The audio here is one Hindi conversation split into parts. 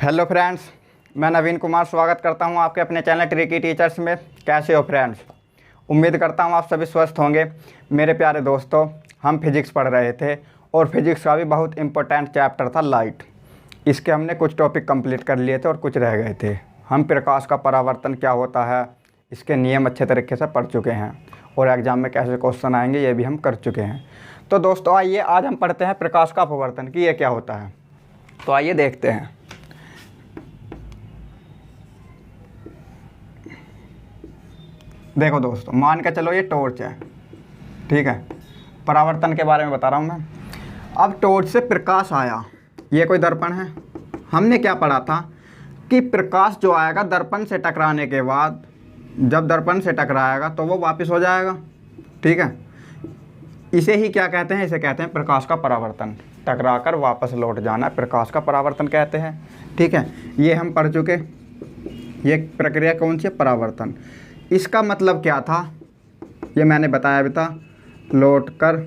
हेलो फ्रेंड्स, मैं नवीन कुमार स्वागत करता हूं आपके अपने चैनल ट्रिकी टीचर्स में। कैसे हो फ्रेंड्स? उम्मीद करता हूं आप सभी स्वस्थ होंगे। मेरे प्यारे दोस्तों, हम फिजिक्स पढ़ रहे थे और फिजिक्स का भी बहुत इंपॉर्टेंट चैप्टर था लाइट। इसके हमने कुछ टॉपिक कंप्लीट कर लिए थे और कुछ रह गए थे। हम प्रकाश का परावर्तन क्या होता है, इसके नियम अच्छे तरीके से पढ़ चुके हैं और एग्ज़ाम में कैसे क्वेश्चन आएंगे ये भी हम कर चुके हैं। तो दोस्तों आइए आज हम पढ़ते हैं प्रकाश का अपवर्तन कि ये क्या होता है। तो आइए देखते हैं। देखो दोस्तों, मान के चलो ये टॉर्च है, ठीक है। परावर्तन के बारे में बता रहा हूँ मैं। अब टॉर्च से प्रकाश आया, ये कोई दर्पण है। हमने क्या पढ़ा था कि प्रकाश जो आएगा दर्पण से टकराने के बाद, जब दर्पण से टकराएगा तो वो वापस हो जाएगा, ठीक है। इसे ही क्या कहते हैं? इसे कहते हैं प्रकाश का परावर्तन। टकरा कर वापस लौट जाना प्रकाश का परावर्तन कहते हैं, ठीक है। ये हम पढ़ चुके। ये प्रक्रिया कौन सी है? परावर्तन। इसका मतलब क्या था ये मैंने बताया भी था, लौट कर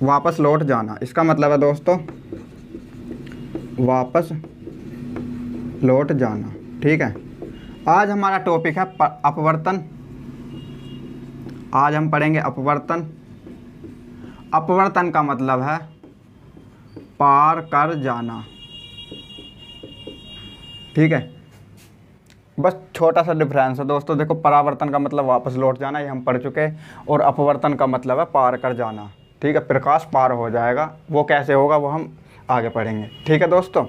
वापस लौट जाना। इसका मतलब है दोस्तों वापस लौट जाना, ठीक है। आज हमारा टॉपिक है अपवर्तन। आज हम पढ़ेंगे अपवर्तन। अपवर्तन का मतलब है पार कर जाना, ठीक है। बस छोटा सा डिफरेंस है दोस्तों। देखो, परावर्तन का मतलब वापस लौट जाना, ये हम पढ़ चुके हैं, और अपवर्तन का मतलब है पार कर जाना, ठीक है। प्रकाश पार हो जाएगा, वो कैसे होगा वो हम आगे पढ़ेंगे, ठीक है दोस्तों।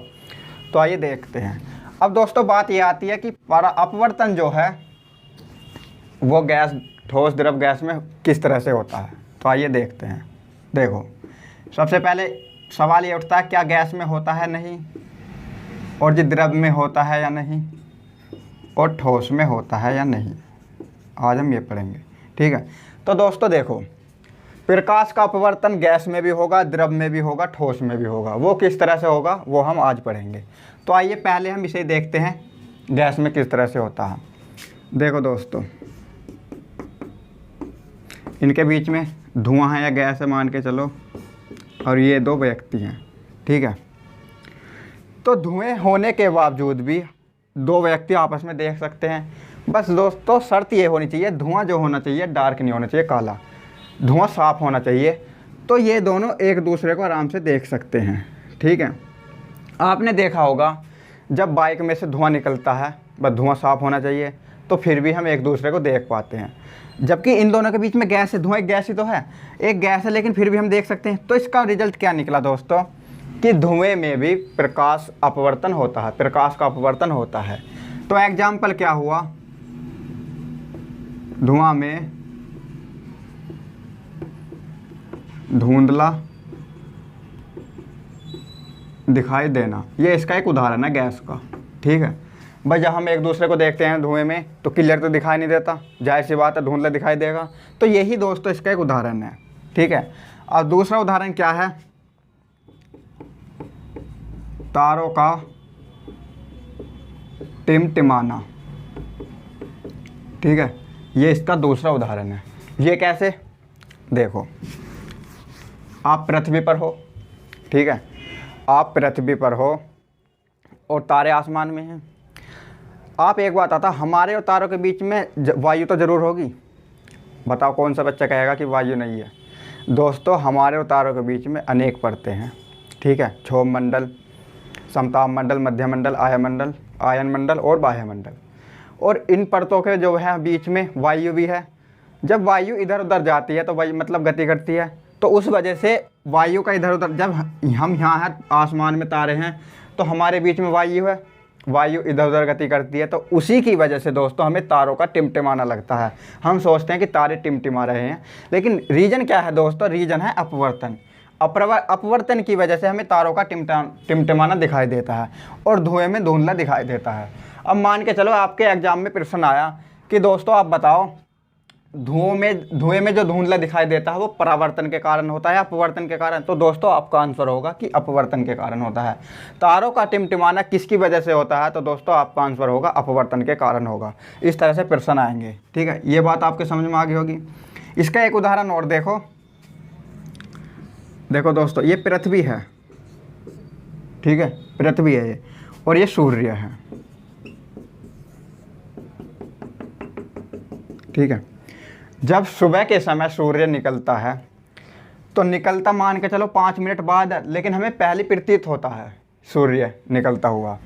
तो आइए देखते हैं। अब दोस्तों बात ये आती है कि अपवर्तन जो है वो गैस, ठोस, द्रव, गैस में किस तरह से होता है। तो आइए देखते हैं। देखो, सबसे पहले सवाल ये उठता है क्या गैस में होता है नहीं, और जो द्रव में होता है या नहीं, और ठोस में होता है या नहीं। आज हम ये पढ़ेंगे, ठीक है। तो दोस्तों देखो, प्रकाश का अपवर्तन गैस में भी होगा, द्रव में भी होगा, ठोस में भी होगा। वो किस तरह से होगा वो हम आज पढ़ेंगे। तो आइए पहले हम इसे देखते हैं गैस में किस तरह से होता है। देखो दोस्तों, इनके बीच में धुआं है या गैस है मान के चलो, और ये दो व्यक्ति हैं, ठीक है। तो धुएं होने के बावजूद भी दो व्यक्ति आपस में देख सकते हैं। बस दोस्तों शर्त ये होनी चाहिए, धुआं जो होना चाहिए डार्क नहीं होना चाहिए, काला। धुआं साफ होना चाहिए, तो ये दोनों एक दूसरे को आराम से देख सकते हैं, ठीक है। आपने देखा होगा जब बाइक में से धुआं निकलता है, बस धुआं साफ होना चाहिए, तो फिर भी हम एक दूसरे को देख पाते हैं। जबकि इन दोनों के बीच में गैस है, धुआं एक गैस ही तो है, एक गैस है, लेकिन फिर भी हम देख सकते हैं। तो इसका रिजल्ट क्या निकला दोस्तों कि धुएं में भी प्रकाश अपवर्तन होता है, प्रकाश का अपवर्तन होता है। तो एग्जाम्पल क्या हुआ? धुआं में धुंधला दिखाई देना, ये इसका एक उदाहरण है गैस का, ठीक है। भाई जब हम एक दूसरे को देखते हैं धुएं में तो क्लियर तो दिखाई नहीं देता, जाहिर सी बात है धुंधला दिखाई देगा। तो यही दोस्तों इसका एक उदाहरण है, ठीक है। और दूसरा उदाहरण क्या है? तारों का टिमटिमाना, ठीक है। ये इसका दूसरा उदाहरण है। ये कैसे? देखो, आप पृथ्वी पर हो, ठीक है। आप पृथ्वी पर हो और तारे आसमान में हैं। आप एक बात आता, हमारे और तारों के बीच में वायु तो ज़रूर होगी। बताओ कौन सा बच्चा कहेगा कि वायु नहीं है? दोस्तों हमारे और तारों के बीच में अनेक परतें हैं, ठीक है। क्षोभ मंडल, समताप मंडल, मध्य मंडल, आयन मंडल और बाह्य मंडल। और इन परतों के जो है बीच में वायु भी है। जब वायु इधर उधर जाती है तो वायु मतलब गति करती है, तो उस वजह से वायु का इधर उधर, जब हम यहाँ हैं आसमान में तारे हैं तो हमारे बीच में वायु है, वायु इधर उधर गति करती है, तो उसी की वजह से दोस्तों हमें तारों का टिमटिमाना लगता है। हम सोचते हैं कि तारे टिमटिमा रहे हैं, लेकिन रीजन क्या है दोस्तों? रीजन है अपवर्तन। अपवर्तन की वजह से हमें तारों का टिमटिमाना दिखाई देता है और धुएं में धुंधला दिखाई देता है। अब मान के चलो आपके एग्जाम में प्रश्न आया कि दोस्तों आप बताओ धुएं में जो धुंधला दिखाई देता है वो परावर्तन के कारण होता है या अपवर्तन के कारण? तो दोस्तों आपका आंसर होगा कि अपवर्तन के कारण होता है। तारों का टिमटिमाना किसकी वजह से होता है? तो दोस्तों आपका आंसर होगा अपवर्तन के कारण होगा। इस तरह से प्रश्न आएंगे, ठीक है। ये बात आपके समझ में आ गई होगी। इसका एक उदाहरण और देखो। देखो दोस्तों, ये पृथ्वी है, ठीक है, पृथ्वी है ये, और ये सूर्य है, ठीक है। जब सुबह के समय सूर्य निकलता है तो निकलता मान के चलो 5 मिनट बाद, लेकिन हमें पहले प्रतीत होता है सूर्य निकलता हुआ।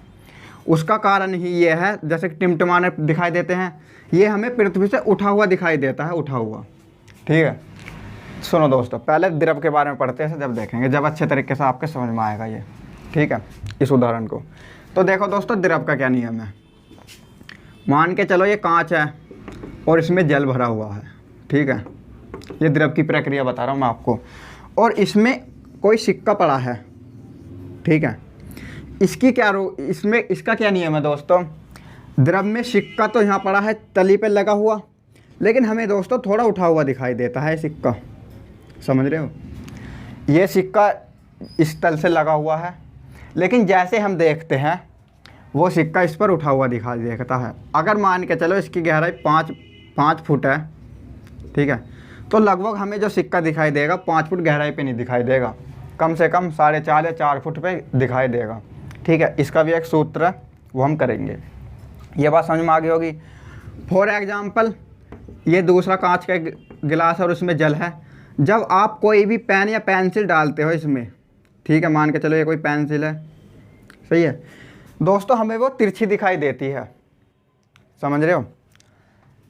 उसका कारण ही ये है, जैसे कि टिमटिमाने दिखाई देते हैं, ये हमें पृथ्वी से उठा हुआ दिखाई देता है, उठा हुआ, ठीक है। सुनो दोस्तों, पहले द्रव के बारे में पढ़ते हैं, जब देखेंगे, जब अच्छे तरीके से आपके समझ में आएगा ये, ठीक है, इस उदाहरण को। तो देखो दोस्तों, द्रव का क्या नियम है। मान के चलो ये कांच है और इसमें जल भरा हुआ है, ठीक है। ये द्रव की प्रक्रिया बता रहा हूँ मैं आपको। और इसमें कोई सिक्का पड़ा है, ठीक है। इसका क्या नियम है दोस्तों। द्रव में सिक्का तो यहाँ पड़ा है तली पे लगा हुआ, लेकिन हमें दोस्तों थोड़ा उठा हुआ दिखाई देता है सिक्का, समझ रहे हो। ये सिक्का इस तल से लगा हुआ है, लेकिन जैसे हम देखते हैं वो सिक्का इस पर उठा हुआ दिखाई देता है। अगर मान के चलो इसकी गहराई 5 फुट है, ठीक है, तो लगभग हमें जो सिक्का दिखाई देगा 5 फुट गहराई पे नहीं दिखाई देगा, कम से कम 3.5 या 4 फुट पे दिखाई देगा, ठीक है। इसका भी एक सूत्र है, वो हम करेंगे। ये बात समझ में आ गई होगी। फॉर एग्जाम्पल, ये दूसरा कांच का गिलास है और उसमें जल है। जब आप कोई भी पेन या पेंसिल डालते हो इसमें, ठीक है, मान के चलो ये कोई पेंसिल है, सही है दोस्तों, हमें वो तिरछी दिखाई देती है, समझ रहे हो।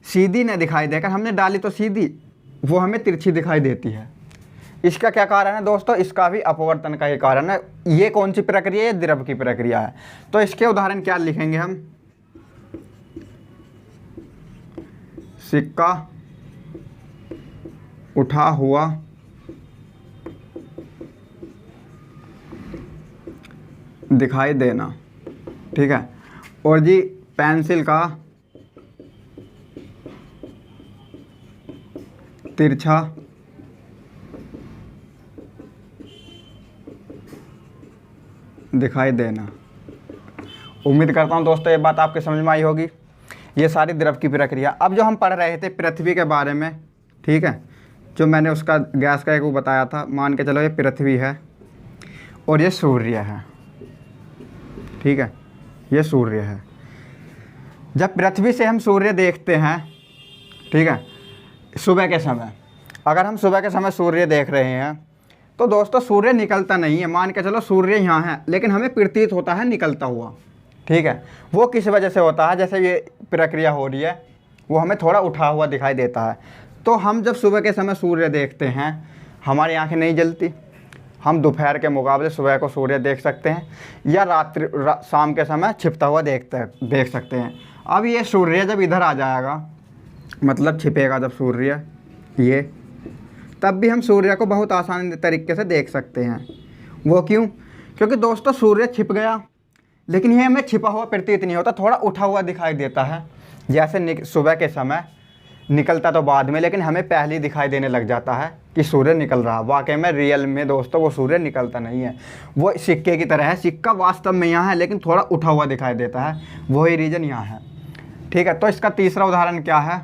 सीधी न दिखाई देकर, हमने डाली तो सीधी, वो हमें तिरछी दिखाई देती है। इसका क्या कारण है दोस्तों। इसका भी अपवर्तन का ही कारण है। ये कौन सी प्रक्रिया है, द्रव की प्रक्रिया है। तो इसके उदाहरण क्या लिखेंगे हम। सिक्का उठा हुआ दिखाई देना, ठीक है। और जी पेंसिल का तिरछा दिखाई देना। उम्मीद करता हूँ दोस्तों ये बात आपके समझ में आई होगी। ये सारी द्रव की प्रक्रिया। अब जो हम पढ़ रहे थे पृथ्वी के बारे में, ठीक है, जो मैंने उसका गैस का एक वो बताया था, मान के चलो ये पृथ्वी है और ये सूर्य है, ठीक है, ये सूर्य है। जब पृथ्वी से हम सूर्य देखते हैं, ठीक है, सुबह के समय, अगर हम सुबह के समय सूर्य देख रहे हैं तो दोस्तों सूर्य निकलता नहीं है। मान के चलो सूर्य यहाँ है, लेकिन हमें प्रतीत होता है निकलता हुआ, ठीक है। वो किस वजह से होता है, जैसे ये प्रक्रिया हो रही है, वो हमें थोड़ा उठा हुआ दिखाई देता है। तो हम जब सुबह के समय सूर्य देखते हैं, हमारी आंखें नहीं जलती। हम दोपहर के मुकाबले सुबह को सूर्य देख सकते हैं, या शाम के समय छिपता हुआ देख सकते हैं। अब ये सूर्य जब इधर आ जाएगा, मतलब छिपेगा जब सूर्य, ये तब भी हम सूर्य को बहुत आसान तरीके से देख सकते हैं। वो क्यों? क्योंकि दोस्तों सूर्य छिप गया, लेकिन ये हमें छिपा हुआ प्रतीत नहीं होता, थोड़ा उठा हुआ दिखाई देता है। जैसे सुबह के समय निकलता तो बाद में, लेकिन हमें पहले ही दिखाई देने लग जाता है कि सूर्य निकल रहा। वाकई में रियल में दोस्तों वो सूर्य निकलता नहीं है, वो सिक्के की तरह है। सिक्का वास्तव में यहाँ है, लेकिन थोड़ा उठा हुआ दिखाई देता है, वही रीजन यहाँ है, ठीक है। तो इसका तीसरा उदाहरण क्या है,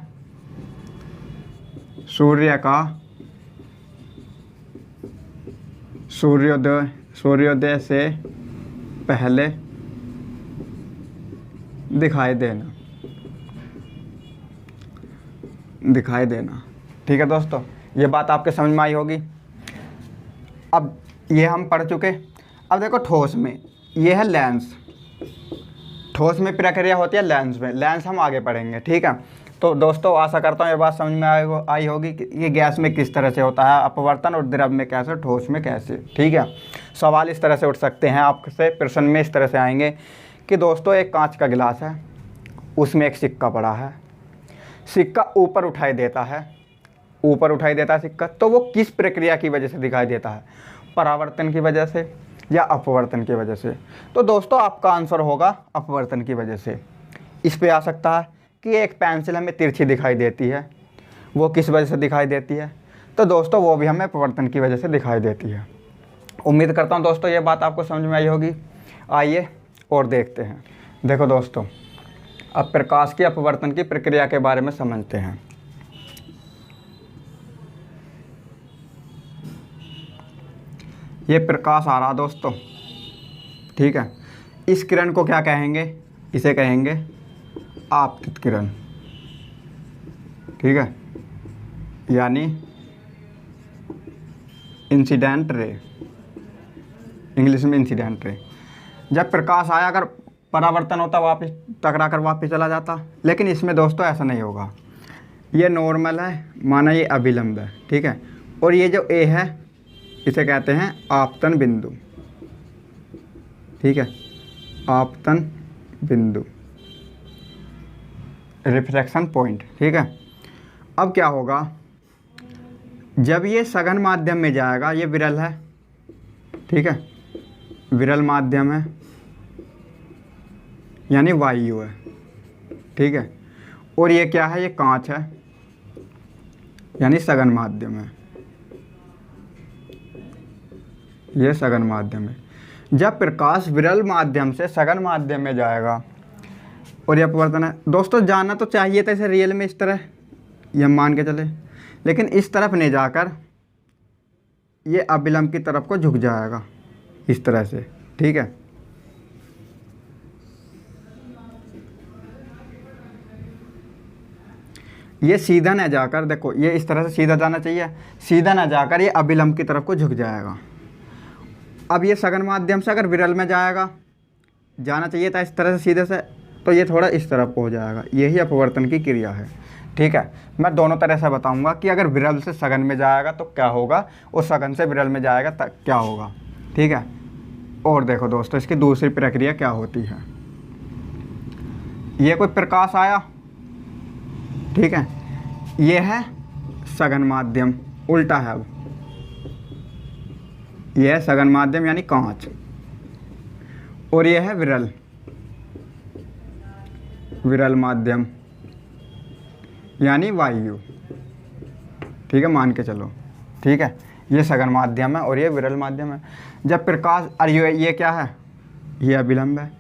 सूर्य का सूर्योदय से पहले दिखाई देना, ठीक है दोस्तों। ये बात आपके समझ में आई होगी। अब ये हम पढ़ चुके। अब देखो ठोस में, ये है लेंस। ठोस में प्रक्रिया होती है लेंस में, लेंस हम आगे पढ़ेंगे, ठीक है। तो दोस्तों आशा करता हूँ ये बात समझ में आई होगी कि ये गैस में किस तरह से होता है अपवर्तन, और द्रव में कैसे, ठोस में कैसे, ठीक है। सवाल इस तरह से उठ सकते हैं आपसे, प्रश्न में इस तरह से आएंगे कि दोस्तों एक कांच का गिलास है, उसमें एक सिक्का पड़ा है, सिक्का ऊपर उठाई देता है सिक्का, तो वो किस प्रक्रिया की वजह से दिखाई देता है, परावर्तन की वजह से या अपवर्तन की वजह से। तो दोस्तों आपका आंसर होगा अपवर्तन की वजह से। इस पे आ सकता है कि एक पेंसिल हमें तिरछी दिखाई देती है, वो किस वजह से दिखाई देती है, तो दोस्तों वो भी हमें अपवर्तन की वजह से दिखाई देती है। उम्मीद करता हूँ दोस्तों ये बात आपको समझ में आई होगी। आइए और देखते हैं। देखो दोस्तों, अब प्रकाश की अपवर्तन की प्रक्रिया के बारे में समझते हैं। ये प्रकाश आ रहा दोस्तों, ठीक है, इस किरण को क्या कहेंगे, इसे कहेंगे आपतित किरण, ठीक है, यानी इंसिडेंट रे, इंग्लिश में इंसिडेंट रे। जब प्रकाश आया अगर परावर्तन होता वापस टकरा कर वापस चला जाता, लेकिन इसमें दोस्तों ऐसा नहीं होगा। ये नॉर्मल है, माना ये अभिलंब है, ठीक है, और ये जो ए है इसे कहते हैं आपतन बिंदु, ठीक है, आपतन बिंदु, रिफ्रैक्शन पॉइंट, ठीक है। अब क्या होगा, जब ये सघन माध्यम में जाएगा, ये विरल है, ठीक है, विरल माध्यम है यानी वायु है, ठीक है, और ये क्या है, ये कांच है यानी सघन माध्यम है, ये सघन माध्यम है। जब प्रकाश विरल माध्यम से सघन माध्यम में जाएगा और ये अपवर्तन है, दोस्तों जाना तो चाहिए था इसे रियल में इस तरह, ये हम मान के चले, लेकिन इस तरफ नहीं जाकर ये अभिलंब की तरफ को झुक जाएगा इस तरह से, ठीक है। ये सीधा ना जाकर, देखो ये इस तरह से सीधा जाना चाहिए, सीधा ना जाकर ये अभिलंब की तरफ को झुक जाएगा। अब ये सघन माध्यम से अगर विरल में जाएगा, जाना चाहिए था इस तरह से सीधे से, तो ये थोड़ा इस तरफ हो जाएगा, यही अपवर्तन की क्रिया है, ठीक है। मैं दोनों तरह से बताऊंगा कि अगर विरल से सघन में जाएगा तो क्या होगा, और सघन से विरल में जाएगा तब क्या होगा, ठीक है। और देखो दोस्तों इसकी दूसरी प्रक्रिया क्या होती है, ये कोई प्रकाश आया, ठीक है, ये है सघन माध्यम, उल्टा है, अब यह है सघन माध्यम यानी कांच, और यह है विरल, विरल माध्यम यानी वायु, ठीक है, मान के चलो, ठीक है। ये सघन माध्यम है और ये विरल माध्यम है। जब प्रकाश, अरे ये क्या है, ये अभिलंब है।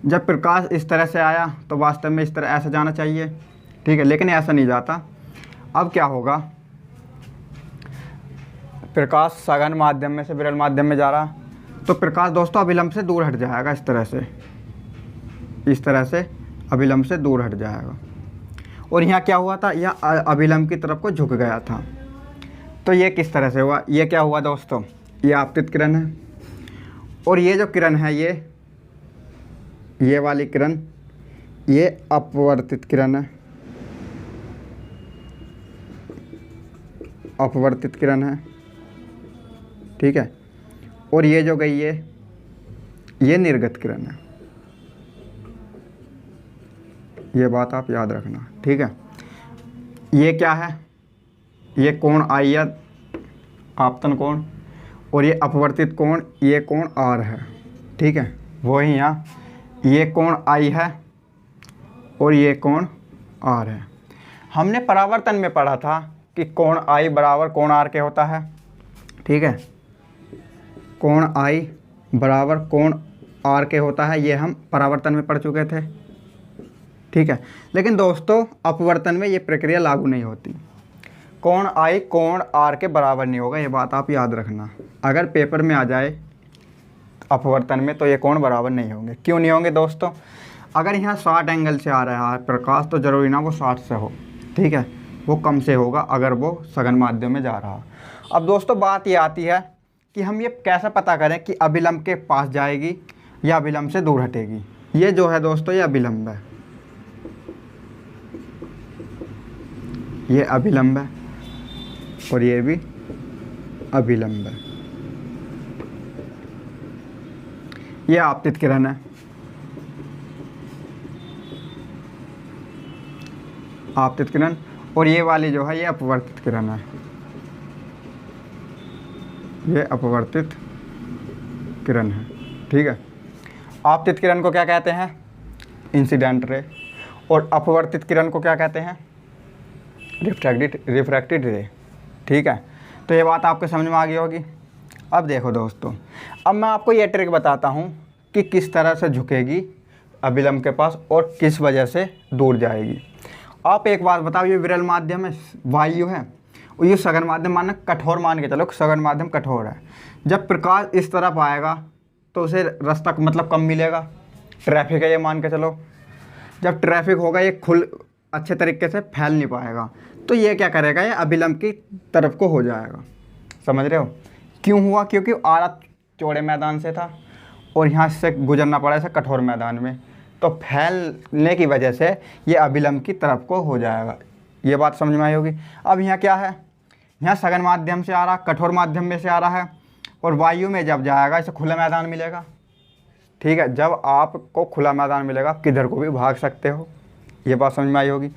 जब प्रकाश इस तरह से आया तो वास्तव में इस तरह ऐसा जाना चाहिए, ठीक है, लेकिन ऐसा नहीं जाता। अब क्या होगा, प्रकाश सघन माध्यम में से विरल माध्यम में जा रहा, तो प्रकाश दोस्तों अभिलंब से दूर हट जाएगा, इस तरह से, इस तरह से अभिलंब से दूर हट जाएगा। और यहाँ क्या हुआ था, यह अभिलंब की तरफ को झुक गया था। तो ये किस तरह से हुआ, ये क्या हुआ दोस्तों, ये आपतित किरण है, और ये जो किरण है ये वाली किरण ये अपवर्तित किरण है, अपवर्तित किरण है, ठीक है, और ये जो गई ये निर्गत किरण है। ये बात आप याद रखना, ठीक है। ये क्या है, ये कोण आई है, आपतन कोण, और ये अपवर्तित कोण, ये कोण आर है, ठीक है। वही यहाँ ये कोण आई है और ये कोण आर है। हमने परावर्तन में पढ़ा था कि कोण आई बराबर कोण आर के होता है, ठीक है, कोण आई बराबर कोण आर के होता है, ये हम परावर्तन में पढ़ चुके थे, ठीक है। लेकिन दोस्तों अपवर्तन में ये प्रक्रिया लागू नहीं होती, कोण आई कोण आर के बराबर नहीं होगा, ये बात आप याद रखना। अगर पेपर में आ जाए अपवर्तन में तो ये कोण बराबर नहीं होंगे। क्यों नहीं होंगे दोस्तों, अगर यहाँ 60 एंगल से आ रहा है प्रकाश तो ज़रूरी ना वो 60 से हो, ठीक है, वो कम से होगा अगर वो सघन माध्यम में जा रहा। अब दोस्तों बात ये आती है कि हम ये कैसे पता करें कि अभिलंब के पास जाएगी या अभिलंब से दूर हटेगी। ये जो है दोस्तों ये अभिलंब है, ये अभिलंब है और ये भी अभिलंब है। ये आपतित किरण है, आपतित किरण, और ये वाली जो है ये अपवर्तित किरण है, ये अपवर्तित किरण है, ठीक है। आपतित किरण को क्या कहते हैं, इंसिडेंट रे, और अपवर्तित किरण को क्या कहते हैं, रिफ्रैक्टेड रे, ठीक है। तो ये बात आपको समझ में आ गई होगी। अब देखो दोस्तों, अब मैं आपको ये ट्रिक बताता हूँ कि किस तरह से झुकेगी अभिलंब के पास और किस वजह से दूर जाएगी। आप एक बात बताओ, ये विरल माध्यम है, वायु है, और ये सघन माध्यम माना कठोर मान के चलो, सघन माध्यम कठोर है। जब प्रकाश इस तरफ आएगा तो उसे रास्ता मतलब कम मिलेगा, ट्रैफिक है ये मान के चलो। जब ट्रैफिक होगा ये अच्छे तरीके से फैल नहीं पाएगा, तो ये क्या करेगा, ये अभिलंब की तरफ को हो जाएगा। समझ रहे हो क्यों हुआ? क्योंकि आरा चौड़े मैदान से था और यहाँ से गुजरना पड़ा ऐसे कठोर मैदान में, तो फैलने की वजह से ये अभिलंब की तरफ को हो जाएगा। ये बात समझ में आई होगी। अब यहाँ क्या है, यहाँ सघन माध्यम से आ रहा, कठोर माध्यम में से आ रहा है, और वायु में जब जाएगा इसे खुला मैदान मिलेगा। ठीक है, जब आपको खुला मैदान मिलेगा आप किधर को भी भाग सकते हो। ये बात समझ में आई होगी।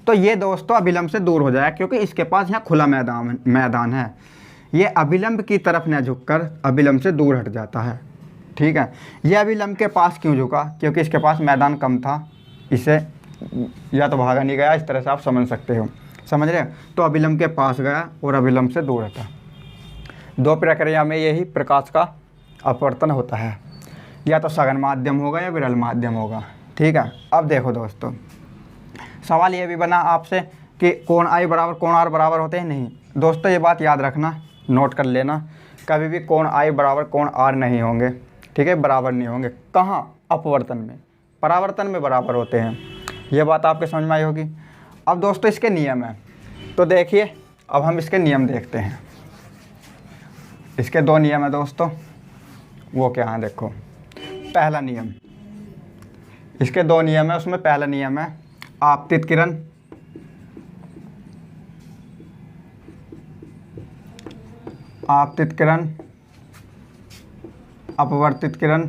तो ये दोस्तों अभिलंब से दूर हो जाएगा क्योंकि इसके पास यहाँ खुला मैदान है। ये अभिलंब की तरफ न झुककर अभिलंब से दूर हट जाता है। ठीक है, ये अभिलंब के पास क्यों झुका? क्योंकि इसके पास मैदान कम था, इसे या तो भागा नहीं गया, इस तरह से आप समझ सकते हो। समझ रहे हो? तो अभिलंब के पास गया और अभिलंब से दूर हटा। दो प्रक्रिया में यही प्रकाश का अपवर्तन होता है, या तो सघन माध्यम होगा या विरल माध्यम होगा। ठीक है, अब देखो दोस्तों, सवाल ये भी बना आपसे कि कोण आई बराबर कोण आर बराबर होते हैं। नहीं दोस्तों, ये बात याद रखना, नोट कर लेना, कभी भी कोण आई बराबर कोण आर नहीं होंगे। ठीक है, बराबर नहीं होंगे। कहाँ? अपवर्तन में। परावर्तन में बराबर होते हैं। ये बात आपके समझ में आई होगी। अब दोस्तों इसके नियम हैं, तो देखिए अब हम इसके नियम देखते हैं। इसके दो नियम हैं दोस्तों, वो क्या है देखो। पहला नियम, इसके दो नियम है, उसमें पहला नियम है आपतित किरण अपवर्तित किरण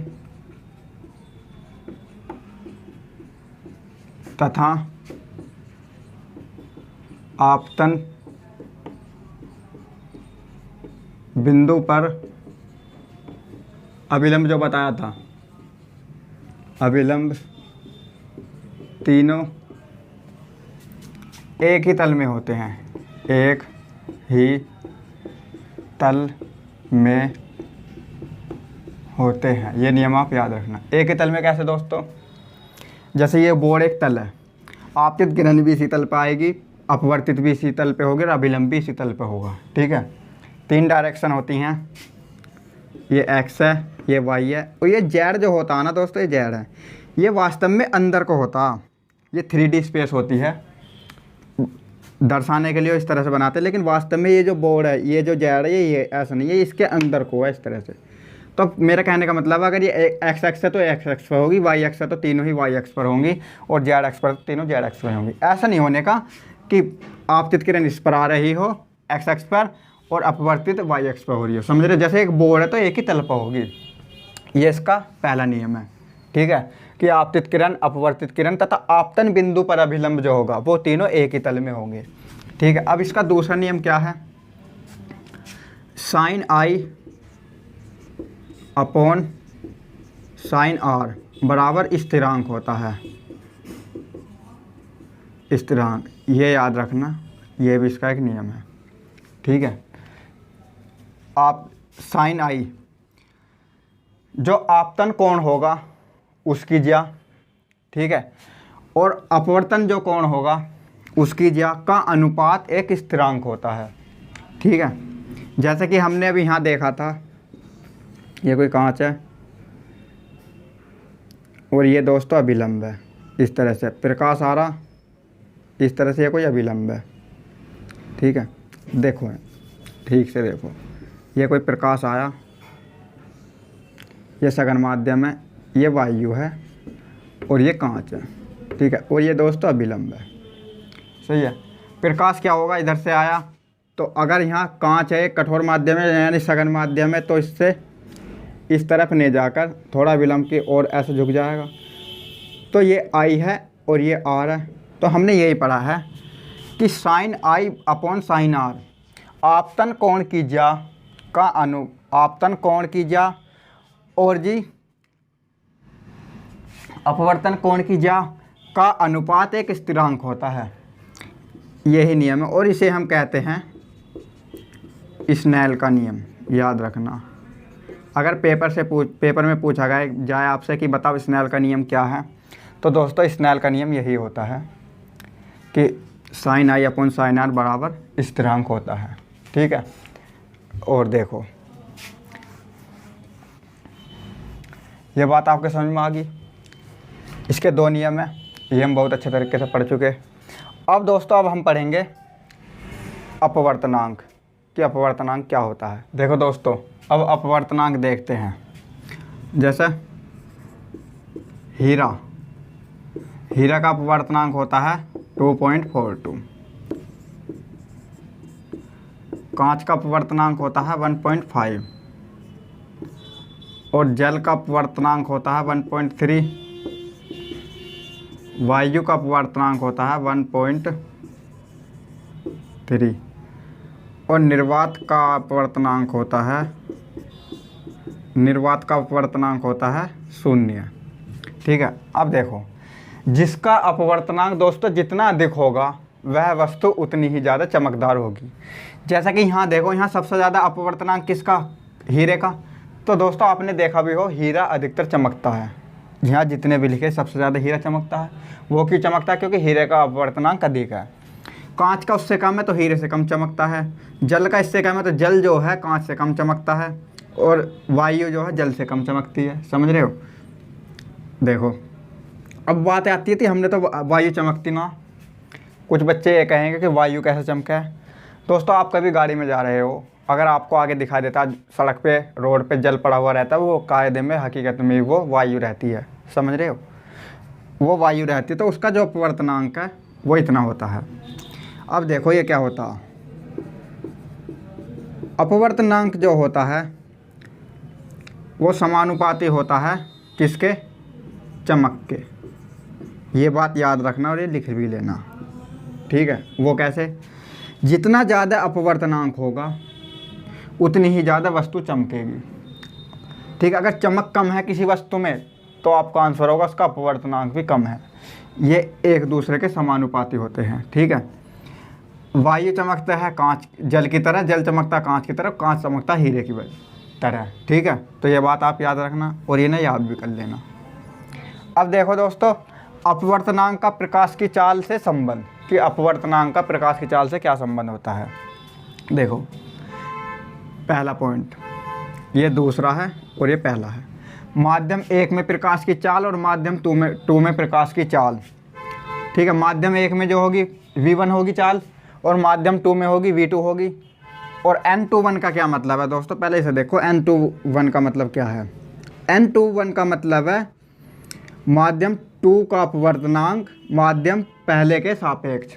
तथा आपतन बिंदु पर अभिलंब जो बताया था, अभिलंब तीनों एक ही तल में होते हैं, एक ही तल में होते हैं। ये नियम आप याद रखना। एक ही तल में कैसे दोस्तों? जैसे ये बोर्ड एक तल है, आपतित किरण भी इसी तल पर आएगी, अपवर्तित भी इसी तल पे होगी और अभिलंब भी इसी तल पे होगा। ठीक है, तीन डायरेक्शन होती हैं, ये एक्स है, ये वाई है, और ये जेड जो होता है ना दोस्तों, ये जेड है, ये वास्तव में अंदर को होता, ये 3D स्पेस होती है, दर्शाने के लिए इस तरह से बनाते हैं, लेकिन वास्तव में ये जो बोर्ड है, ये जो जेड है, ये ऐसा नहीं है, ये इसके अंदर को है इस तरह से। तो मेरा कहने का मतलब अगर ये एक्स एक्स है तो एक्स एक्स पर होगी, वाई एक्स है तो तीनों ही वाई एक्स पर होंगी, और जेड एक्स पर तीनों जेड एक्स पर होंगी। ऐसा नहीं होने का कि आपतित किरण इस पर आ रही हो एक्स एक्स पर और अपवर्तित वाई एक्स पर हो रही हो। समझ रहे? जैसे एक बोर्ड है तो एक ही तल पर होगी। ये इसका पहला नियम है। ठीक है, कि आपतित किरण, अपवर्तित किरण तथा आपतन बिंदु पर अभिलंब जो होगा वो तीनों एक ही तल में होंगे। ठीक है, अब इसका दूसरा नियम क्या है? Sine i upon sine r बराबर स्थिरांक होता है। स्थिरांक, ये याद रखना, ये भी इसका एक नियम है। ठीक है, आप साइन आई जो आपतन कोण होगा उसकी ज्या, ठीक है, और अपवर्तन जो कोण होगा उसकी ज्या का अनुपात एक स्थिरांक होता है। ठीक है, जैसे कि हमने अभी यहाँ देखा था, ये कोई कांच है और ये दोस्तों अभिलंब है, इस तरह से प्रकाश आ रहा, इस तरह से ये कोई अभिलंब है। ठीक है, देखो ठीक से देखो, ये कोई प्रकाश आया, ये सघन माध्यम है, ये वायु है और ये कांच है। ठीक है, और ये दोस्तों अभिलंब है। सही है, प्रकाश क्या होगा, इधर से आया तो अगर यहाँ कांच है, कठोर माध्यम है यानी सघन माध्यम है, तो इससे इस तरफ नहीं जाकर थोड़ा विलंब की ओर ऐसे झुक जाएगा। तो ये आई है और ये आर है। तो हमने यही पढ़ा है कि sine i upon sine r आपतन कोण की ज्या का आपतन कोण की ज्या और जी अपवर्तन कोण की ज्या का अनुपात एक स्थिरांक होता है। यही नियम है और इसे हम कहते हैं स्नेल का नियम। याद रखना, अगर पेपर में पूछा जाए आपसे कि बताओ स्नेल का नियम क्या है, तो दोस्तों स्नेल का नियम यही होता है कि sine i upon sine r बराबर स्थिरांक होता है। ठीक है, और देखो ये बात आपके समझ में आ गई। इसके दो नियम हैं, ये हम बहुत अच्छे तरीके से पढ़ चुके हैं। अब दोस्तों अब हम पढ़ेंगे अपवर्तनांक कि अपवर्तनांक क्या होता है। देखो दोस्तों, अब अपवर्तनांक देखते हैं। जैसे हीरा का अपवर्तनांक होता है 2.42, कांच का अपवर्तनांक होता है 1.5 और जल का अपवर्तनांक होता है 1.3, वायु का अपवर्तनांक होता है 1.3 और निर्वात का अपवर्तनांक होता है 0। ठीक है। अब देखो, जिसका अपवर्तनांक दोस्तों जितना अधिक होगा वह वस्तु उतनी ही ज़्यादा चमकदार होगी। जैसा कि यहाँ देखो, यहाँ सबसे ज़्यादा अपवर्तनांक किसका? हीरे का। तो दोस्तों आपने देखा भी हो, हीरा अधिकतर चमकता है। यहाँ जितने भी लिखे सबसे ज़्यादा हीरा चमकता है। वो क्यों चमकता है? क्योंकि हीरे का अपवर्तनांक अधिक है। कांच का उससे कम है तो हीरे से कम चमकता है। जल का इससे कम है तो जल जो है कांच से कम चमकता है। और वायु जो है जल से कम चमकती है। समझ रहे हो? देखो, अब बात आती थी, हमने तो वायु चमकती ना। कुछ बच्चे ये कहेंगे कि वायु कैसे चमका है। दोस्तों आप कभी गाड़ी में जा रहे हो, अगर आपको आगे दिखाई देता है सड़क पे, रोड पे जल पड़ा हुआ रहता है, वो कायदे में हकीकत में वो वायु रहती है। समझ रहे हो? वो वायु रहती है, तो उसका जो अपवर्तनांक है वो इतना होता है। अब देखो ये क्या होता है, अपवर्तनांक जो होता है वो समानुपाती होता है किसके? चमक के। ये बात याद रखना और ये लिख भी लेना। ठीक है। वो कैसे? जितना ज़्यादा अपवर्तनांक होगा उतनी ही ज़्यादा वस्तु चमकेगी। ठीक है। अगर चमक कम है किसी वस्तु में तो आपका आंसर होगा उसका अपवर्तनांक भी कम है। ये एक दूसरे के समानुपाती होते हैं। ठीक है। वायु चमकता है कांच जल की तरह, जल चमकता है कांच की तरह, कांच चमकता है हीरे की तरह। ठीक है। तो ये बात आप याद रखना और ये ना याद भी कर लेना। अब देखो दोस्तों, अपवर्तनांक का प्रकाश की चाल से संबंध, कि अपवर्तनांक का प्रकाश की चाल से क्या संबंध होता है। देखो, पहला पॉइंट, ये दूसरा है और ये पहला है। माध्यम 1 में प्रकाश की चाल और माध्यम 2 में प्रकाश की चाल। ठीक है। माध्यम 1 में जो होगी V1 होगी चाल और माध्यम 2 में होगी V2 होगी। और N21 का क्या मतलब है दोस्तों? पहले इसे देखो, N21 का मतलब क्या है? N21 का मतलब है माध्यम 2 का अपवर्तनांक माध्यम पहले के सापेक्ष।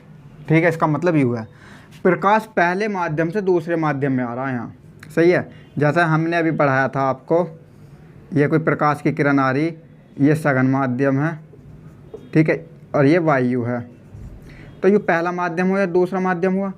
ठीक है। इसका मतलब यूँ है, प्रकाश पहले माध्यम से दूसरे माध्यम में आ रहा है यहाँ। सही है। जैसा हमने अभी पढ़ाया था आपको, ये कोई प्रकाश की किरण आ रही, ये सघन माध्यम है। ठीक है। और ये वायु है। तो ये पहला माध्यम हुआ या दूसरा माध्यम हुआ।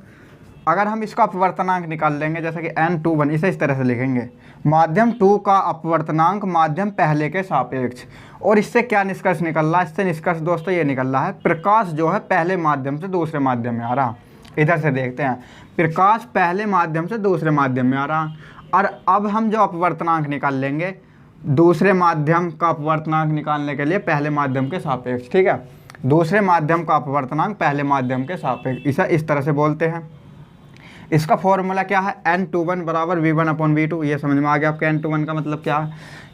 अगर हम इसका अपवर्तनांक निकाल लेंगे, जैसे कि N21, इसे इस तरह से लिखेंगे, माध्यम 2 का अपवर्तनांक माध्यम पहले के सापेक्ष। और इससे क्या निष्कर्ष निकल रहा है? इससे निष्कर्ष दोस्तों ये निकल रहा है, प्रकाश जो है पहले माध्यम से दूसरे माध्यम में आ रहा। इधर से देखते हैं, प्रकाश पहले माध्यम से दूसरे माध्यम में आ रहा। और अब हम जो अपवर्तनांक निकाल लेंगे, दूसरे माध्यम का अपवर्तनांक निकालने के लिए पहले माध्यम के सापेक्ष। ठीक है। दूसरे माध्यम का अपवर्तनांक पहले माध्यम के सापेक्ष, इसे इस तरह से बोलते हैं। इसका फॉर्मूला क्या है? N21 बराबर V1/V2। ये समझ में आ गया आपके N21 का मतलब क्या है?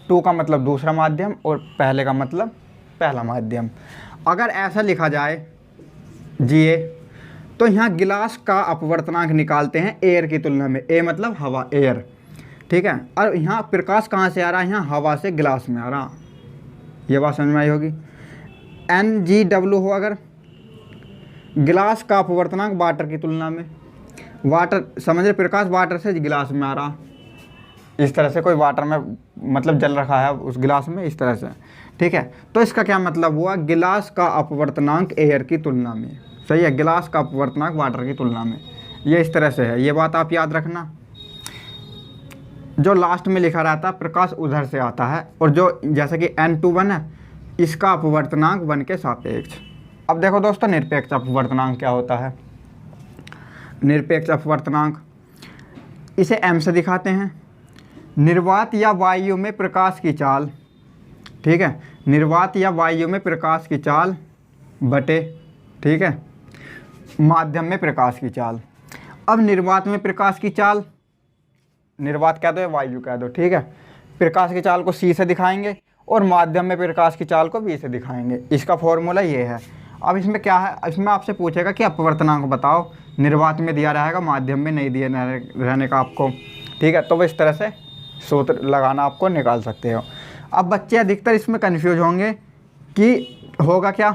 2 का मतलब दूसरा माध्यम और पहले का मतलब पहला माध्यम। अगर ऐसा लिखा जाए GA, तो यहाँ गिलास का अपवर्तनांक निकालते हैं एयर की तुलना में। A मतलब हवा, एयर। ठीक है। और यहाँ प्रकाश कहाँ से आ रहा है? यहाँ हवा से गिलास में आ रहा। ये बात समझ में आई होगी। NGW हो अगर, गिलास का अपवर्तनांक वाटर की तुलना में, वाटर समझ रहे, प्रकाश वाटर से गिलास में आ रहा। इस तरह से कोई वाटर में मतलब जल रखा है उस गिलास में, इस तरह से। ठीक है। तो इसका क्या मतलब हुआ? गिलास का अपवर्तनांक एयर की तुलना में। सही है। गिलास का अपवर्तनांक वाटर की तुलना में, ये इस तरह से है। ये बात आप याद रखना। जो लास्ट में लिखा रहता है प्रकाश उधर से आता है, और जो जैसे कि N21 है, इसका अपवर्तनांक 1 के सापेक्ष। अब देखो दोस्तों, निरपेक्ष अपवर्तनांक क्या होता है? निरपेक्ष अपवर्तनांक, इसे M से दिखाते हैं। निर्वात या वायु में प्रकाश की चाल। ठीक है। निर्वात या वायु में प्रकाश की चाल बटे, ठीक है, माध्यम में प्रकाश की चाल। अब निर्वात में प्रकाश की चाल, निर्वात कह दो या वायु कह दो, ठीक है, प्रकाश की चाल को C से दिखाएंगे और माध्यम में प्रकाश की चाल को v से दिखाएंगे। इसका फॉर्मूला ये है। अब इसमें क्या है, इसमें आपसे पूछेगा कि अपवर्तनांक बताओ, निर्वात में दिया रहेगा, माध्यम में नहीं दिया रहने का आपको, ठीक है। तो वो इस तरह से सूत्र लगाना आपको निकाल सकते हो। अब बच्चे अधिकतर इसमें कन्फ्यूज होंगे कि होगा क्या,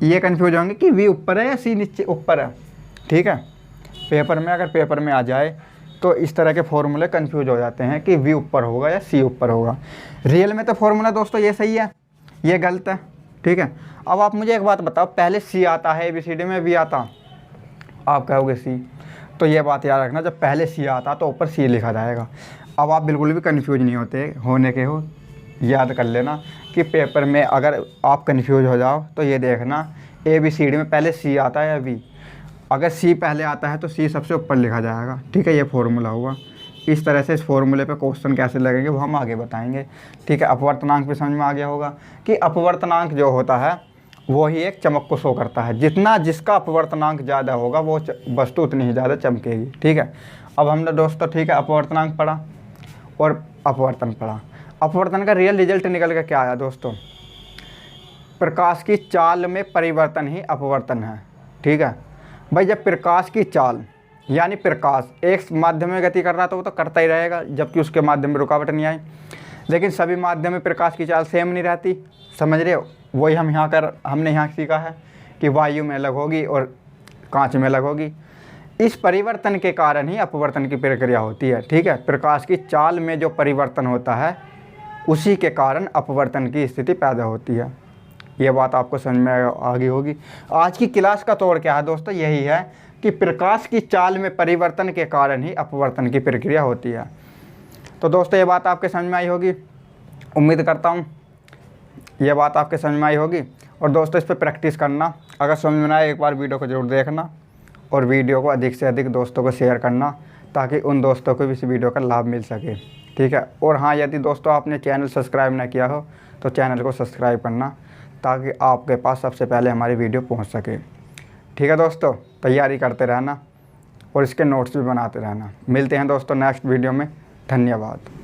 ये कन्फ्यूज होंगे कि v ऊपर है या c नीचे ऊपर है, ठीक है। पेपर में अगर पेपर में आ जाए तो इस तरह के फॉर्मूले कन्फ्यूज हो जाते हैं कि v ऊपर होगा या c ऊपर होगा। रियल में तो फॉर्मूला दोस्तों ये सही है, ये गलत है, ठीक है। अब आप मुझे एक बात बताओ, पहले c आता है ABCD में, v आता, आप कहोगे c, तो ये बात याद रखना, जब पहले c आता तो ऊपर c लिखा जाएगा। अब आप बिल्कुल भी कन्फ्यूज नहीं होने के हो, याद कर लेना कि पेपर में अगर आप कन्फ्यूज हो जाओ तो ये देखना ABCD में पहले c आता है या v। अगर c पहले आता है तो c सबसे ऊपर लिखा जाएगा, ठीक है। ये फॉर्मूला हुआ। इस तरह से इस फॉर्मूले पे क्वेश्चन कैसे लगेंगे वो हम आगे बताएंगे, ठीक है। अपवर्तनांक भी समझ में आ गया होगा कि अपवर्तनांक जो होता है वो ही एक चमक को शो करता है। जितना जिसका अपवर्तनांक ज़्यादा होगा वो वस्तु उतनी ही ज़्यादा चमकेगी, ठीक है। अब हमने दोस्तों, ठीक है, अपवर्तनांक पढ़ा और अपवर्तन पढ़ा। अपवर्तन का रियल रिजल्ट निकल कर क्या आया दोस्तों, प्रकाश की चाल में परिवर्तन ही अपवर्तन है, ठीक है भाई। जब प्रकाश की चाल यानी प्रकाश एक माध्यम में गति कर रहा तो वो तो करता ही रहेगा जबकि उसके माध्यम में रुकावट नहीं आई, लेकिन सभी माध्यम में प्रकाश की चाल सेम नहीं रहती, समझ रहे हो। वही हमने यहाँ सीखा है कि वायु में अलग होगी और कांच में अलग होगी। इस परिवर्तन के कारण ही अपवर्तन की प्रक्रिया होती है, ठीक है। प्रकाश की चाल में जो परिवर्तन होता है उसी के कारण अपवर्तन की स्थिति पैदा होती है। ये बात आपको समझ में आ गई होगी। आज की क्लास का तौर क्या है दोस्तों, यही है कि प्रकाश की चाल में परिवर्तन के कारण ही अपवर्तन की प्रक्रिया होती है। तो दोस्तों ये बात आपके समझ में आई होगी, उम्मीद करता हूँ ये बात आपके समझ में आई होगी। और दोस्तों इस पर प्रैक्टिस करना, अगर समझ में ना आए एक बार वीडियो को ज़रूर देखना और वीडियो को अधिक से अधिक दोस्तों को शेयर करना ताकि उन दोस्तों को भी इस वीडियो का लाभ मिल सके, ठीक है। और हाँ, यदि दोस्तों आपने चैनल सब्सक्राइब ना किया हो तो चैनल को सब्सक्राइब करना ताकि आपके पास सबसे पहले हमारी वीडियो पहुंच सके, ठीक है दोस्तों। तैयारी करते रहना और इसके नोट्स भी बनाते रहना। मिलते हैं दोस्तों नेक्स्ट वीडियो में, धन्यवाद।